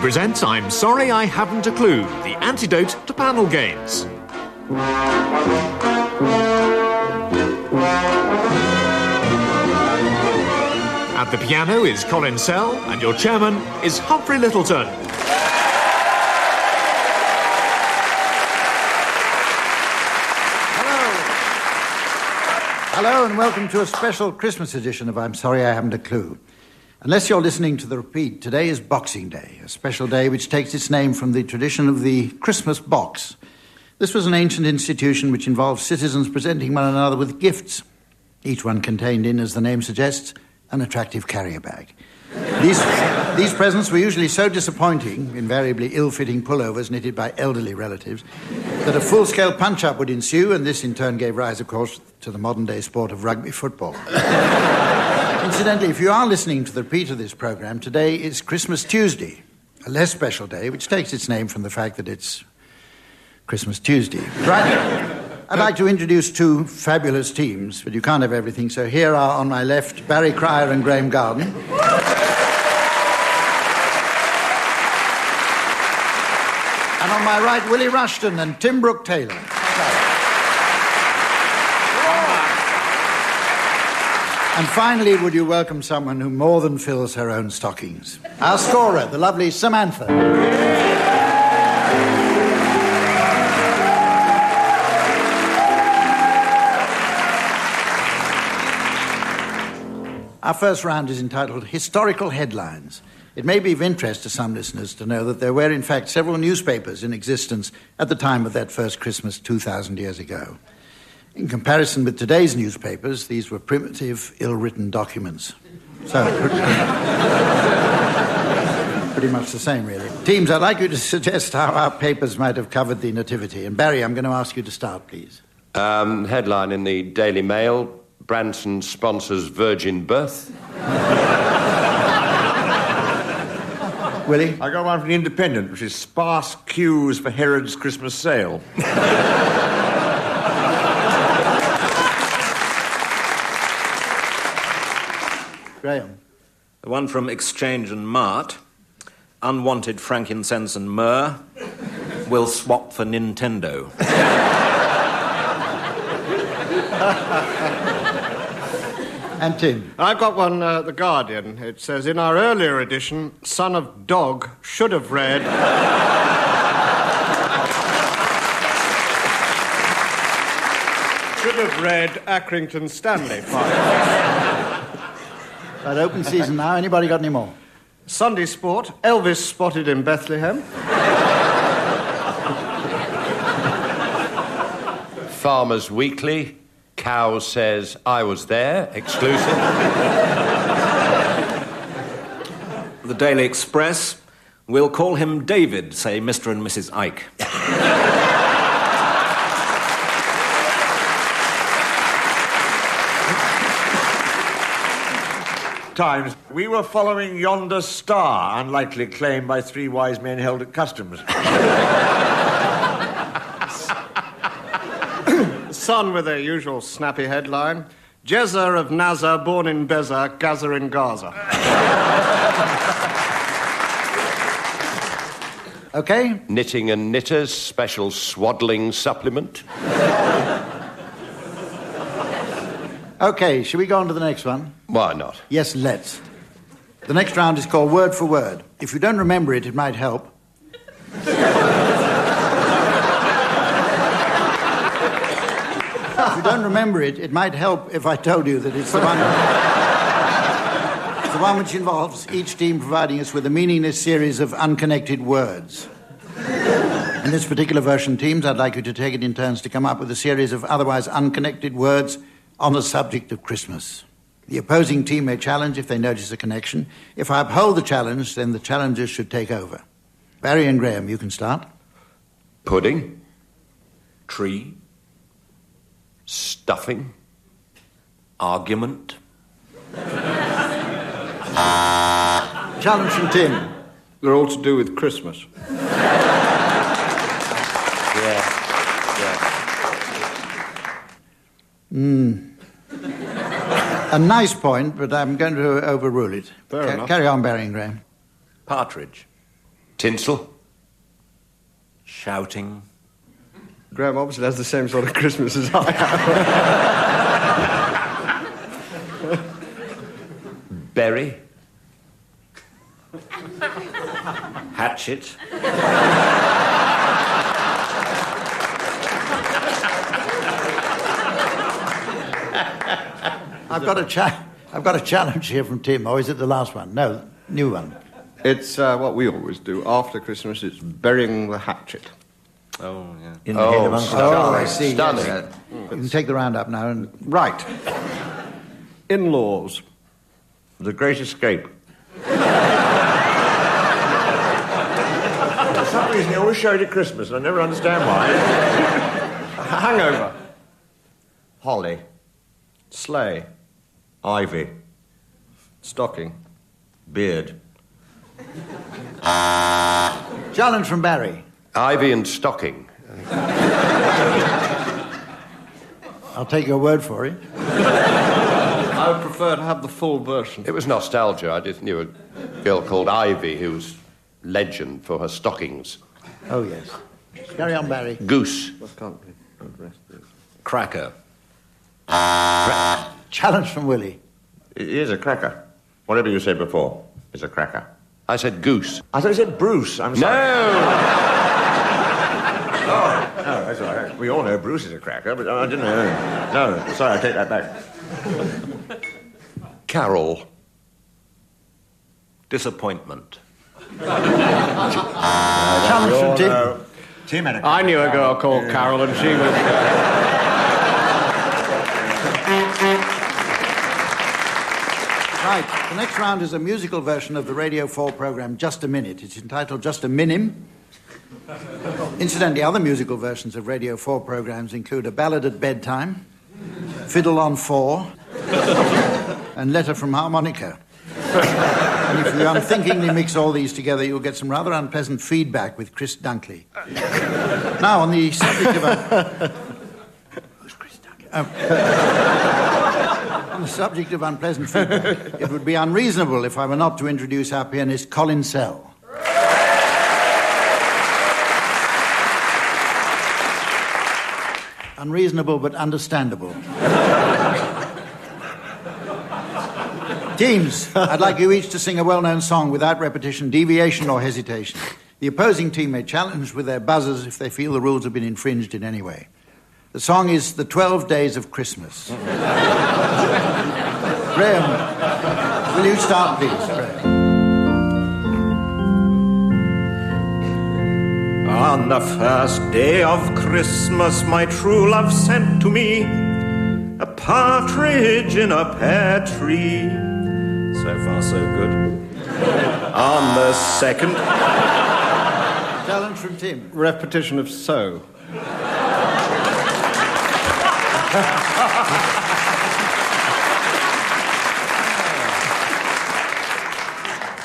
presents I'm Sorry I Haven't a Clue, the antidote to panel games. At the piano is Colin Sell, and your chairman is Humphrey Lyttleton. Hello and welcome to a special Christmas edition of I'm Sorry I Haven't a Clue. Unless you're listening to the repeat, today is Boxing Day, a special day which takes its name from the tradition of the Christmas box. This was an ancient institution which involved citizens presenting one another with gifts, each one contained in, as the name suggests, an attractive carrier bag. These presents were usually so disappointing, invariably ill-fitting pullovers knitted by elderly relatives, that a full-scale punch-up would ensue, and this in turn gave rise, of course, to the modern-day sport of rugby football. Incidentally, if you are listening to the repeat of this programme, today is Christmas Tuesday, a less special day, which takes its name from the fact that it's Christmas Tuesday. Right? I'd like to introduce two fabulous teams, but you can't have everything, so here are, on my left, Barry Cryer and Graeme Garden. And on my right, Willie Rushton and Tim-Brooke Taylor. And finally, would you welcome someone who more than fills her own stockings? Our scorer, the lovely Samantha. Our first round is entitled Historical Headlines. It may be of interest to some listeners to know that there were, in fact, several newspapers in existence at the time of that first Christmas 2,000 years ago. In comparison with today's newspapers, these were primitive, ill-written documents. So, pretty much the same, really. Teams, I'd like you to suggest how our papers might have covered the Nativity. And Barry, I'm going to ask you to start, please. Headline in the Daily Mail, Branson sponsors virgin birth. Willie? I got one from the Independent, which is sparse queues for Herod's Christmas sale. Graeme? The one from Exchange and Mart, unwanted frankincense and myrrh, will swap for Nintendo. And Tim? I've got one, The Guardian. It says, in our earlier edition, Son of Dog should have read... Accrington Stanley. Right, open season now. Anybody got any more? Sunday Sport, Elvis spotted in Bethlehem. Farmers Weekly, Cow says I was there, exclusive. The Daily Express, we'll call him David, say Mr. and Mrs. Ike. Times, we were following yonder star, unlikely claim by three wise men held at customs. Sun with their usual snappy headline. Jezza of Nazar, born in Beza, Gaza in Gaza. OK. Knitting and Knitters, special swaddling supplement. OK, shall we go on to the next one? Why not? Yes, let's. The next round is called Word for Word. If you don't remember it, it might help. If you don't remember it, it might help if I told you that it's the one... It's the one which involves each team providing us with a meaningless series of unconnected words. In this particular version, teams, I'd like you to take it in turns to come up with a series of otherwise unconnected words on the subject of Christmas. The opposing team may challenge if they notice a connection. If I uphold the challenge, then the challengers should take over. Barry and Graeme, you can start. Pudding. Tree. Stuffing. Argument. Challenge from Tim. They're all to do with Christmas. A nice point, but I'm going to overrule it. Fair enough. Carry on, Barry and Graeme. Partridge. Tinsel. Shouting. Graeme obviously has the same sort of Christmas as I have. Berry. Hatchet. I've got a challenge here from Tim. Or is it the last one? No, new one. It's what we always do after Christmas. It's burying the hatchet. Oh, yeah. In the head of Uncle Charles. I see. Stunning. Yes. You can take the round up now and... Right. In-laws. The Great Escape. For some reason, they always show it at Christmas, and I never understand why. Hangover. Holly. Sleigh. Ivy. Stocking. Beard. Challenge from Barry. Ivy and stocking. I'll take your word for it. I would prefer to have the full version. It was nostalgia. I just knew a girl called Ivy who was legend for her stockings. Oh, yes. Carry on, Barry. Goose. Cracker. Challenge from Willie. It is a cracker. Whatever you said before is a cracker. I said goose. I thought you said Bruce. I'm sorry. No! Oh, no, that's all right. We all know Bruce is a cracker, but I didn't know. No, sorry, I take that back. Carol. Disappointment. Challenge from Tim. Tim had a I knew a girl called Carol, and she was... Right, the next round is a musical version of the Radio 4 programme Just a Minute. It's entitled Just a Minim. Incidentally, other musical versions of Radio 4 programmes include A Ballad at Bedtime, Fiddle on Four, and Letter from Harmonica. And if you unthinkingly mix all these together, you'll get some rather unpleasant feedback with Chris Dunkley. Now, on the subject of... Who's Chris Dunkley? On the subject of unpleasant feedback, it would be unreasonable if I were not to introduce our pianist, Colin Sell. Unreasonable but understandable. Teams, I'd like you each to sing a well-known song without repetition, deviation or hesitation. The opposing team may challenge with their buzzers if they feel the rules have been infringed in any way. The song is The 12 Days of Christmas. Graeme, will you start, please? Graeme. On the first day of Christmas, my true love sent to me a partridge in a pear tree. So far, so good. On the second... Challenge from Tim. Repetition of so.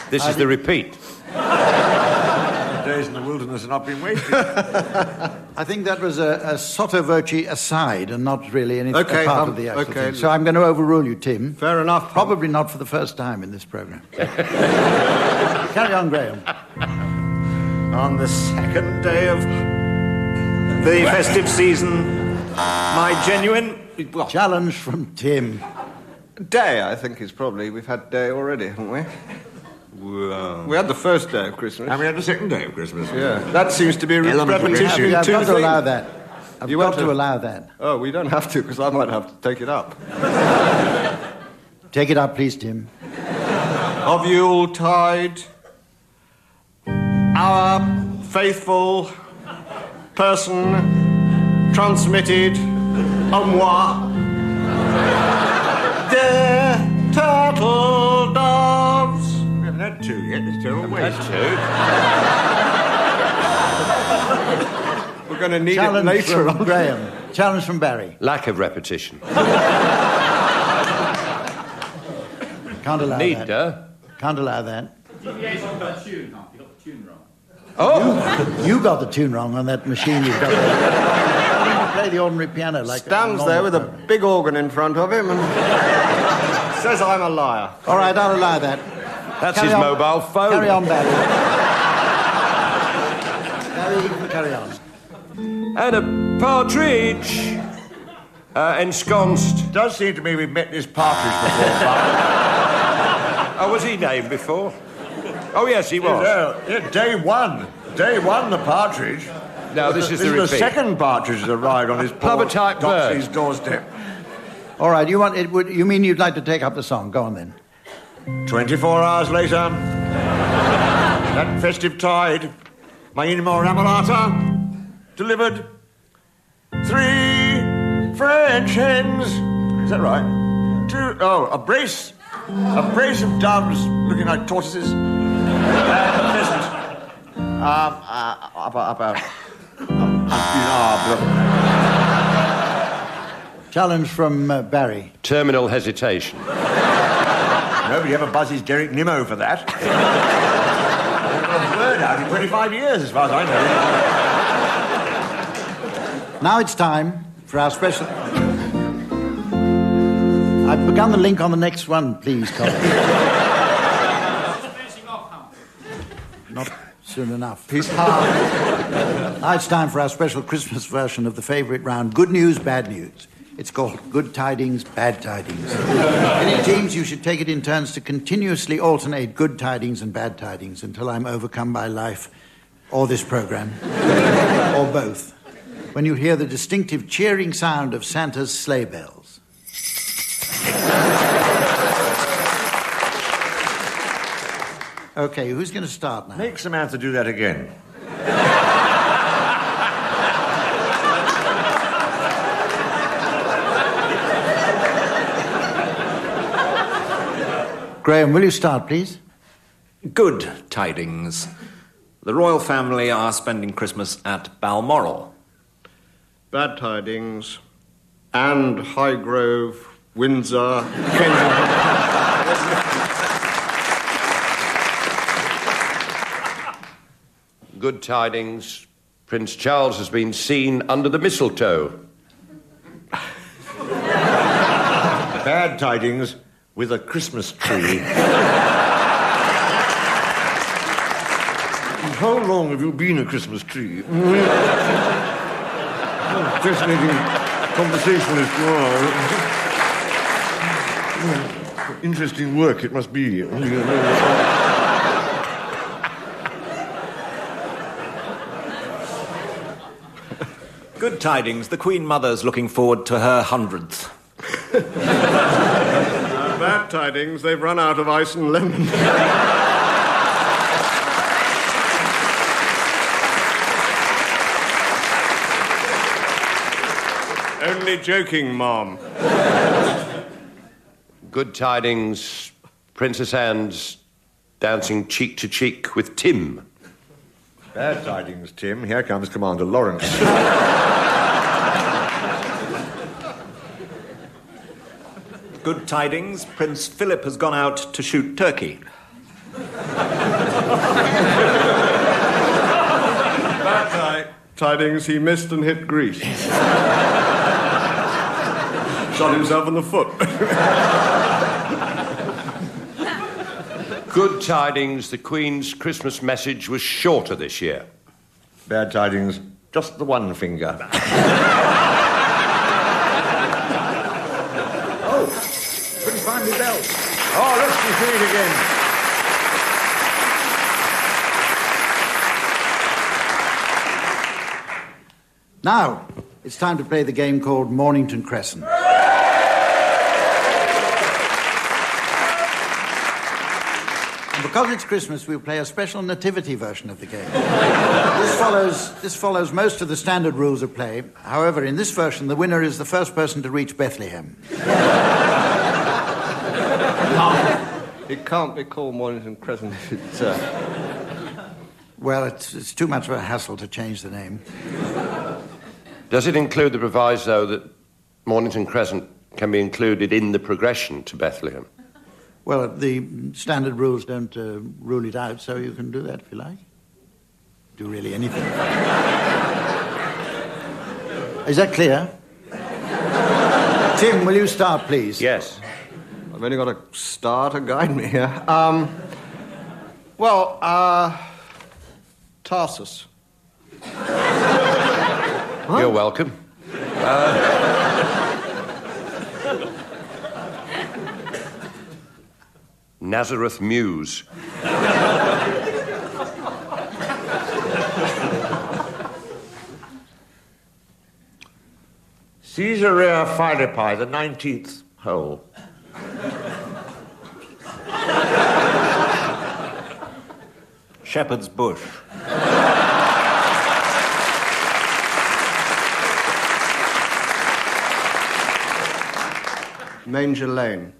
This is the repeat. Days in the wilderness have not been wasted. I think that was a sotto voce aside and not really anything Okay, part of the actual okay. thing. So I'm going to overrule you, Tim. Fair enough. Probably not for the first time in this programme. Carry on, Graeme. On the second day of the festive season, my genuine... Well, Challenge from Tim. Day, I think, is probably... We've had day already, haven't we? We had the first day of Christmas. And we had the second day of Christmas. Yeah, that seems to be a Element of repetition. I've Two got to allow things. that. I've You got want to to- allow that. Oh, we don't have to, because I might have to take it up. Take it up, please, Tim. Of Yuletide, our faithful person transmitted a moi, their turtle doves. We haven't had two yet. There's two always. We're going to need Challenge it later from on. Graeme. Challenge from Barry. Lack of repetition. Can't allow Need, that. Can't allow that. Deviation on the tune, Hump. You got the tune wrong. You got the tune wrong on that machine you've got there. You need to play the ordinary piano like Stands a there normal with a program. big organ in front of him and says I'm a liar. All right, I'll allow that. That's Carry his on. mobile phone. Carry on, Barry. Barry, you can carry on. And a partridge ensconced. Does seem to me we've met this partridge before, Father. Oh, was he named before? Oh, yes, he was. Yeah, day one. Day one, the partridge. No, this is the the repeat. second partridge that arrived on his poor Plover-type bird. Doxley's doorstep. All right, you mean you'd like to take up the song? Go on, then. 24 hours later, that festive tide, my inimo ramolata delivered 3 French hens. Is that right? 2, a brace of doves looking like tortoises. And a pheasant. Challenge from Barry. Terminal hesitation. Nobody ever buzzes Derek Nimmo for that. Never got a word out in 25 years, as far as I know. Now it's time for our special... I've begun the link on the next one, please, Colin. Not soon enough. He's hard. Now it's time for our special Christmas version of the favourite round, Good News, Bad News. It's called Good Tidings, Bad Tidings. In teams, you should take it in turns to continuously alternate good tidings and bad tidings until I'm overcome by life or this programme, or both, when you hear the distinctive cheering sound of Santa's sleigh bells. OK, who's going to start now? Make Samantha do that again. Graeme, will you start, please? Good tidings. The royal family are spending Christmas at Balmoral. Bad tidings. And Highgrove, Windsor, Kensington. Good tidings. Prince Charles has been seen under the mistletoe. Bad tidings with a Christmas tree. How long have you been a Christmas tree? Fascinating conversationalist you are. Interesting work it must be. Good tidings. The Queen Mother's looking forward to her 100th. Bad tidings, they've run out of ice and lemon. Only joking, Mom. Good tidings. Princess Anne's dancing cheek to cheek with Tim. Bad tidings, Tim. Here comes Commander Lawrence. Good tidings. Prince Philip has gone out to shoot turkey. Bad tidings, he missed and hit Greece. Shot himself in the foot. Good tidings. The Queen's Christmas message was shorter this year. Bad tidings, just the one finger. Couldn't find the bell. Oh, let's see it again. Now, it's time to play the game called Mornington Crescent. And because it's Christmas, we'll play a special nativity version of the game. This follows most of the standard rules of play. However, in this version, the winner is the first person to reach Bethlehem. It can't be called Mornington Crescent. It's, Well, it's too much of a hassle to change the name. Does it include the proviso that Mornington Crescent can be included in the progression to Bethlehem? Well, the standard rules don't rule it out, so you can do that if you like. Do really anything. Is that clear? Tim, will you start, please? Yes. I've only got a star to guide me here. Tarsus. You're welcome. Nazareth Muse. Caesarea Philippi, the 19th hole. Shepherd's Bush. Manger Lane.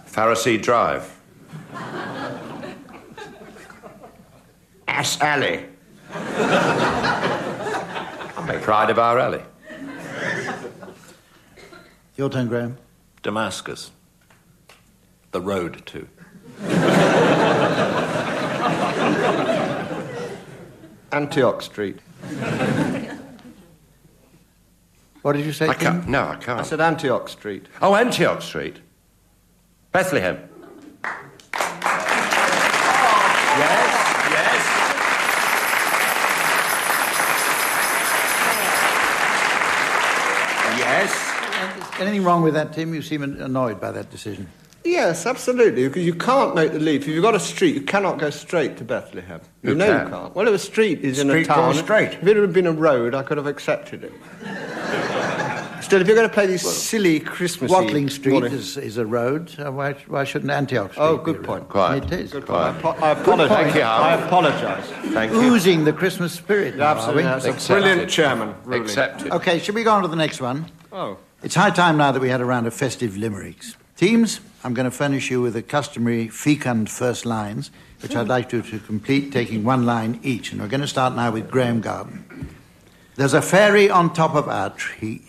Pharisee Drive. Ass Alley. Pride of our alley. Your turn, Graeme. Damascus. The road to. Antioch Street. What did you say, I Tim? can't. No, I I can't. said Antioch Street. Oh, Antioch Street. Bethlehem. Yes. Anything wrong with that, Tim? You seem annoyed by that decision. Yes, absolutely, because you can't make the leap. If you've got a street, you cannot go straight to Bethlehem. You know can. you can't. Well, if a street is in a Street town... goes straight. If it had been a road, I could have accepted it. Still, if you're going to play these silly Christmassy... Watling Street morning- is a road. Why shouldn't Antioch Street Oh, be good a road? point. Quite. It is. Quite. I apologise. Thank you, Hal. I apologise. Thank you. Oozing the Christmas spirit, now, Absolutely, are we? that's a Accepted. brilliant chairman, really. Accepted. Okay, shall we go on to the next one? Oh. It's high time now that we had a round of festive limericks. Teams, I'm going to furnish you with the customary fecund first lines, which I'd like you to complete, taking one line each. And we're going to start now with Graeme Garden. There's a fairy on top of our tree.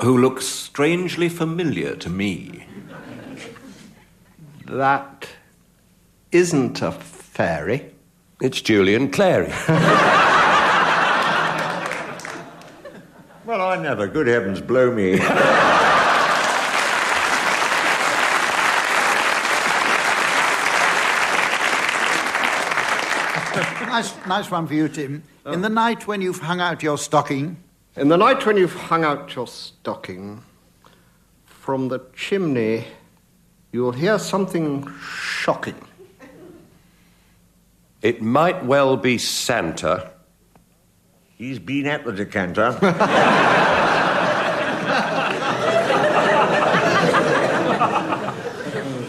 Who looks strangely familiar to me. That isn't a fairy. It's Julian Clary. Well, I never. Good heavens, blow me. Nice one for you, Tim. In the night when you've hung out your stocking... In the night when you've hung out your stocking, from the chimney, you'll hear something shocking. It might well be Santa. He's been at the decanter.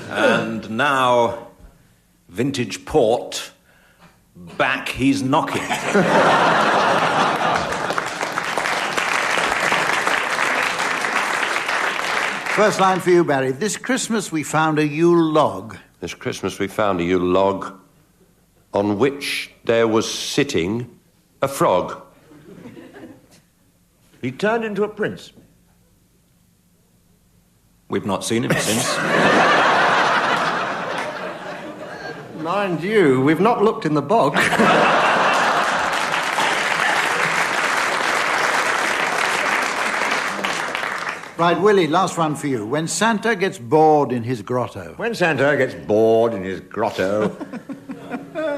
And now, vintage port, back he's knocking. First line for you, Barry. This Christmas we found a Yule log. This Christmas we found a Yule log on which there was sitting a frog. He turned into a prince. We've not seen him since. Mind you, we've not looked in the bog. Right, Willie, last one for you. When Santa gets bored in his grotto. When Santa gets bored in his grotto,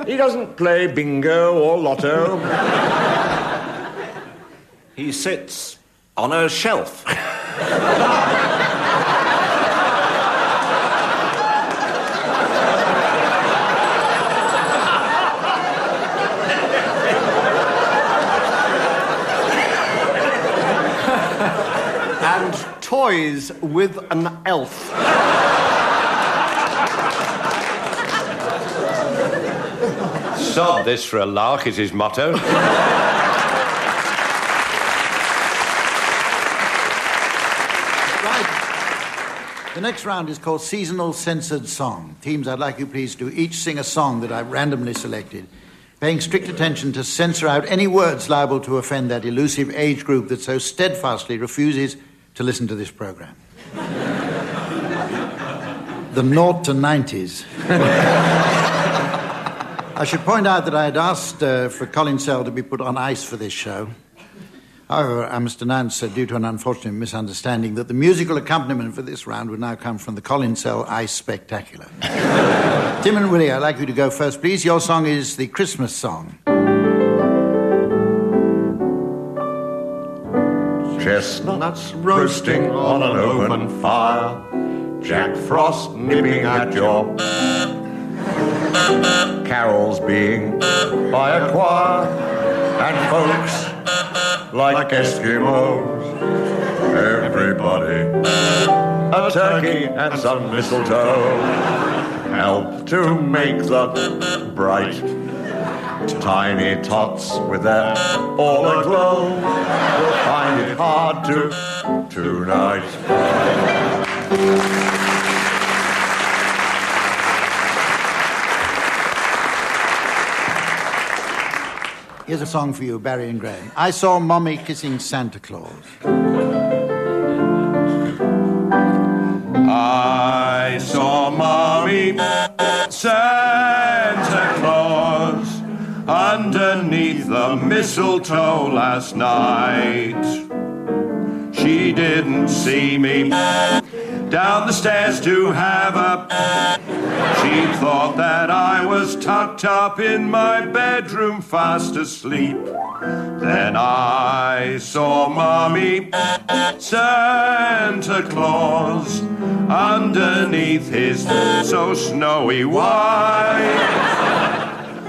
he doesn't play bingo or lotto. He sits on a shelf. And toys with an elf. Sod this for a lark is his motto. The next round is called Seasonal Censored Song. Teams, I'd like you please to each sing a song that I've randomly selected, paying strict attention to censor out any words liable to offend that elusive age group that so steadfastly refuses to listen to this programme. The 0 to 90s. I should point out that I had asked for Colin to be put on ice for this show. However, I must announce, due to an unfortunate misunderstanding, that the musical accompaniment for this round would now come from the Colin Ice Spectacular. Tim and Willie, I'd like you to go first, please. Your song is the Christmas song. Chestnuts roasting on an open fire, Jack Frost nipping at your carols being by a choir, and folks like Eskimos, everybody, a turkey and some mistletoe help to make the bright tiny tots with their all aglow will find it hard to tonight. Here's a song for you, Barry and Graeme. I saw Mommy kissing Santa Claus. I saw Mommy Santa Claus underneath the mistletoe last night. She didn't see me down the stairs to have a... She thought that I was tucked up in my bedroom fast asleep. Then I saw Mommy Santa Claus underneath his so snowy white.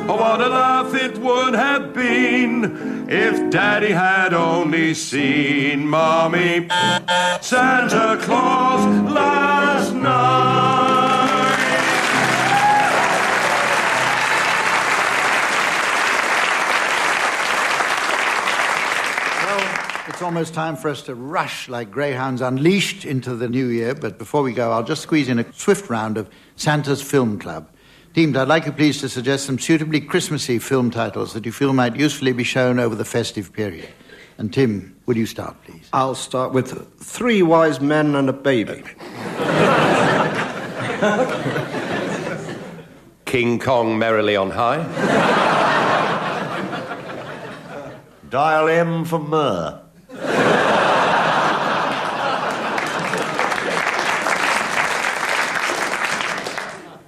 Oh, what a laugh it would have been if Daddy had only seen Mommy Santa Claus last night. Well, it's almost time for us to rush like greyhounds unleashed into the new year, but before we go, I'll just squeeze in a swift round of Santa's Film Club. Teamed, I'd like you please to suggest some suitably Christmassy film titles that you feel might usefully be shown over the festive period. And Tim, will you start, please? I'll start with Three Wise Men and a Baby. King Kong merrily on high. Dial M for myrrh.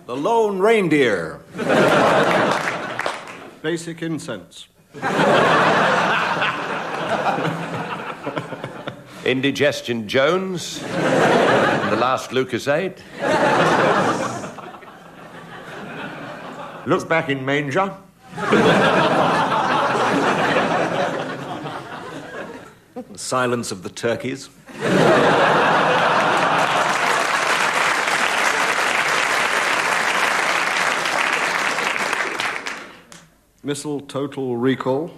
The Lone Reindeer. Basic Incense. Indigestion Jones. The Last Lucasade. Look back in manger. The Silence of the Turkeys. Missile Total Recall.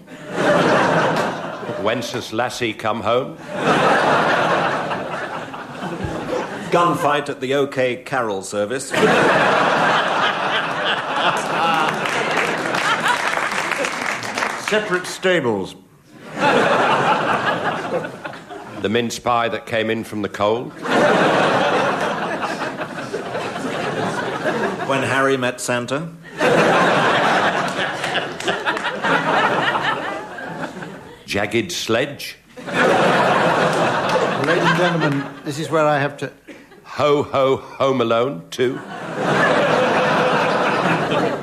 Wenceslas Lassie Come Home. Gunfight at the OK Carol service. Separate stables. The mince pie that came in from the cold. When Harry Met Santa. Jagged Sledge. Ladies and gentlemen, this is where I have to... Ho Ho Home Alone 2.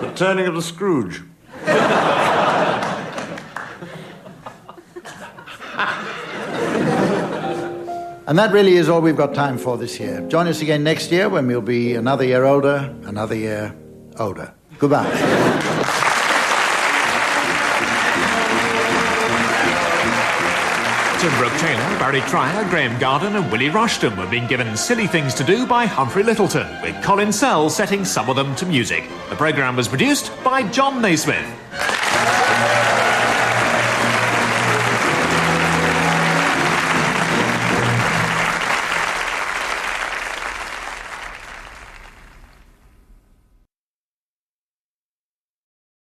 The Turning of the Scrooge. And that really is all we've got time for this year. Join us again next year when we'll be another year older, another year older. Goodbye. Tim-Brooke Taylor, Barry Trier, Graeme Garden and Willie Rushton were being given silly things to do by Humphrey Lyttleton, with Colin setting some of them to music. The programme was produced by Jon Naismith.